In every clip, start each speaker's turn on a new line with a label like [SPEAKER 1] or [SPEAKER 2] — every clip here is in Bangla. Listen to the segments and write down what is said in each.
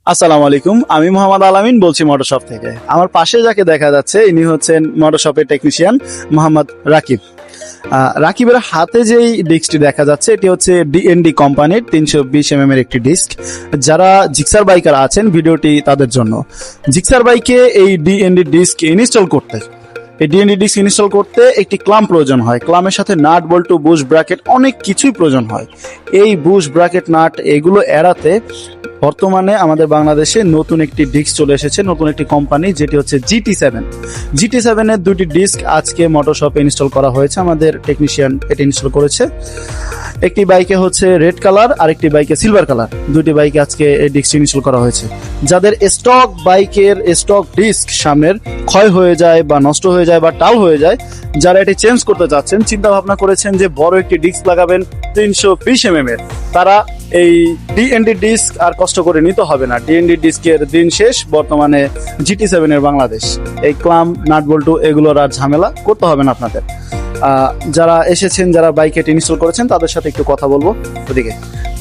[SPEAKER 1] আসসালামু আলাইকুম, আমি মোহাম্মদ আলামিন বলছি মোটরশপ থেকে। আমার পাশে যাকে দেখা যাচ্ছে ইনি হচ্ছেন মোটরশপের টেকনিশিয়ান মোহাম্মদ রাকিব। রাকিবের হাতে যেই ডিস্কটি দেখা যাচ্ছে এটি হচ্ছে ডিএনডি কোম্পানির 320 এর একটি ডিস্ক। যারা জিক্সার বাইকার আছেন ভিডিওটি তাদের জন্য। জিক্সার বাইকে এই ডিএনডি ডিস্ক ইনস্টল করতে একটি ক্লাম প্রয়োজন হয়। ক্লামের সাথে নাট বল্টু বুশ ব্র্যাকেট অনেক কিছুই প্রয়োজন হয়। এই বুশ ব্র্যাকেট নাট এগুলো এড়াতে বর্তমানে আমাদের বাংলাদেশে নতুন একটি ডিস্ক চলে এসেছে, নতুন একটি কোম্পানি, যেটি হচ্ছে GT7 এর দুটি ডিস্ক আজকে মোটরশপে ইনস্টল করা হয়েছে। আমাদের টেকনিশিয়ান এটি ইনস্টল করেছে। একটি বাইকে হচ্ছে রেড কালার আর একটি বাইকে সিলভার কালার, দুটি বাইকে আজকে এই ডিস্ক ইনস্টল করা হয়েছে। যাদের বাইকের স্টক ডিস্ক সামনের ক্ষয় হয়ে যায় বা নষ্ট হয়ে যায় বা টাল হয়ে যায়, যারা এটি চেঞ্জ করতে চাচ্ছেন, চিন্তা ভাবনা করেছেন যে বড় একটি ডিস্ক লাগাবেন 320 এর, তারা এই ডিএনডি ডিস্ক আর কষ্ট করে নিতে হবে না। ডিএনডি ডিস্কের দিন শেষ। বর্তমানে GT7 এর বাংলাদেশ। এই ক্লাম নাট বল্টু এগুলোর আর ঝামেলা করতে হবে না আপনাদের। যারা এসেছেন, যারা বাইকে ইনস্টল করেছেন, তাদের সাথে একটু কথা বলবো। ওদিকে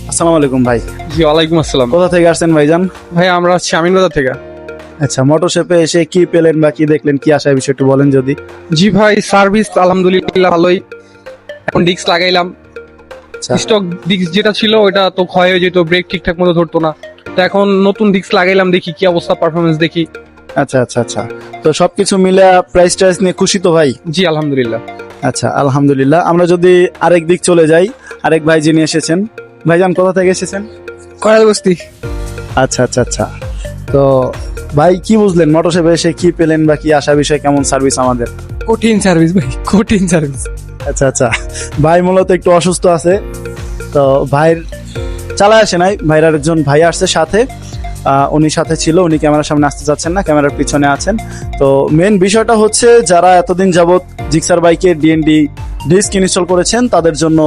[SPEAKER 1] আসসালামু আলাইকুম ভাই।
[SPEAKER 2] জি ওয়ালাইকুম আসসালাম।
[SPEAKER 1] কোথা থেকে আসছেন ভাইজান?
[SPEAKER 2] ভাই আমরা আসছি আমিনবাজার থেকে।
[SPEAKER 1] আচ্ছা, মোটরশপে এসে কি পেলেন বা কি দেখলেন, কি আসার বিষয় একটু বলেন যদি।
[SPEAKER 2] জি ভাই, সার্ভিস আলহামদুলিল্লাহ ভালোই। এখন ডিস্ক লাগাইলাম। স্টক ডিস্ক যেটা ছিল ওটা তো ক্ষয় হয়ে যেত, ব্রেক ঠিকঠাক মতো ধরতো না। তো এখন নতুন ডিস্ক লাগাইলাম, দেখি কি অবস্থা, পারফরমেন্স দেখি।
[SPEAKER 1] আচ্ছা আচ্ছা আচ্ছা, তো সবকিছু মিলে প্রাইস টাইস নিয়ে খুশি তো ভাই?
[SPEAKER 2] জি আলহামদুলিল্লাহ।
[SPEAKER 1] আচ্ছা আলহামদুলিল্লাহ। আমরা যদি আরেক দিক চলে যাই, আরেক ভাই যিনি এসেছেন, ভাইজান কোথা থেকে এসেছেন?
[SPEAKER 2] করাল বস্তি।
[SPEAKER 1] আচ্ছা আচ্ছা আচ্ছা, তো ভাই কি বুঝলেন মোটরশপে এসে, কি পেলেন বা কি আসার বিষয়, কেমন সার্ভিস আমাদের?
[SPEAKER 2] কঠিন সার্ভিস ভাই, কঠিন সার্ভিস।
[SPEAKER 1] আচ্ছা আচ্ছা, ভাই মূলত একটু অসুস্থ আছে, তো ভাইয়ের চালায় আসে নাই, ভাইয়ের একজন ভাই আসছে সাথে। উনি সাথে ছিল, উনি ক্যামেরার সামনে আসতে চাচ্ছেন না, ক্যামেরার পিছনে আছেন। তো মেন বিষয়টা হচ্ছে, যারা এতদিন যাবত জিক্সার বাইকে ডিএনডি ডিস্ক ইনস্টল করেছেন তাদের জন্য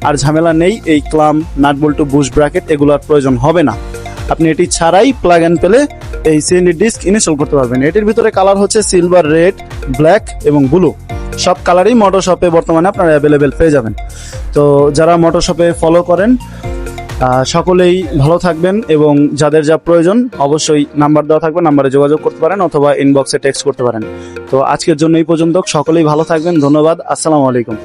[SPEAKER 1] আর ঝামেলা নেই। এই ক্লাম নাট বল্টু বুশ ব্র্যাকেট এগুলোর প্রয়োজন হবে না। আপনি এটি ছাড়াই প্লাগ অ্যান্ড প্লে এই সিএনডি ডিস্ক ইনস্টল করতে পারবেন। এটির ভিতরে কালার হচ্ছে সিলভার, রেড, ব্ল্যাক এবং ব্লু। সব কালারই মোটরশপে বর্তমানে আপনারা অ্যাভেলেবেল পেয়ে যাবেন। তো যারা মোটরশপে ফলো করেন সকলেই ভালো থাকবেন, এবং যাদের যা প্রয়োজন অবশ্যই নাম্বার দেওয়া থাকবে, নাম্বারে যোগাযোগ করতে পারেন অথবা ইনবক্সে টেক্সট করতে পারেন। তো আজকের জন্য এই পর্যন্ত। সকলেই ভালো থাকবেন, ধন্যবাদ, আসসালামু আলাইকুম।